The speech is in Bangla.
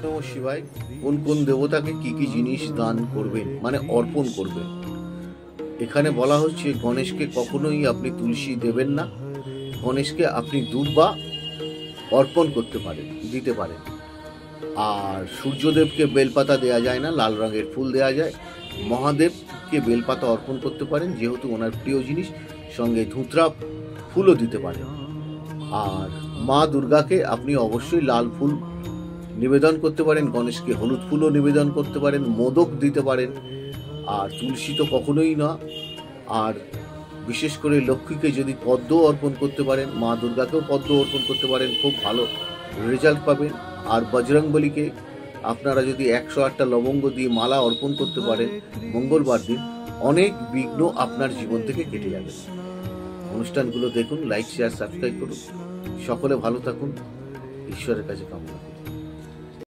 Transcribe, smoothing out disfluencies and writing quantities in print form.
নমঃ শিবায়। কোন কোন দেবতাকে কি কি জিনিস দান করবেন, মানে অর্পণ করবেন। এখানে বলা হচ্ছে গণেশকে কখনোই আপনি তুলসী দেবেন না। গণেশকে আপনি দুর্বা অর্পণ করতে পারেন, দিতে পারেন। আর সূর্যদেবকে বেলপাতা দেওয়া যায় না, লাল রঙের ফুল দেওয়া যায়। মহাদেবকে বেলপাতা অর্পণ করতে পারেন, যেহেতু ওনার প্রিয় জিনিস। সঙ্গে ধুতরা ফুলও দিতে পারেন। আর মা দুর্গাকে আপনি অবশ্যই লাল ফুল নিবেদন করতে পারেন, গণেশকে হলুদ ফুলও নিবেদন করতে পারেন, মোদক দিতে পারেন। আর তুলসী তো কখনোই না। আর বিশেষ করে লক্ষ্মীকে যদি পদ্ম অর্পণ করতে পারেন, মা দুর্গাকেও পদ্ম অর্পণ করতে পারেন, খুব ভালো রেজাল্ট পাবেন। আর বজরংবলীকে আপনারা যদি 108টা লবঙ্গ দিয়ে মালা অর্পণ করতে পারেন মঙ্গলবার দিন, অনেক বিঘ্ন আপনার জীবন থেকে কেটে যাবে। অনুষ্ঠানগুলো দেখুন, লাইক, শেয়ার, সাবস্ক্রাইব করুন। সকলে ভালো থাকুন, ঈশ্বরের কাছে কামনা করুন।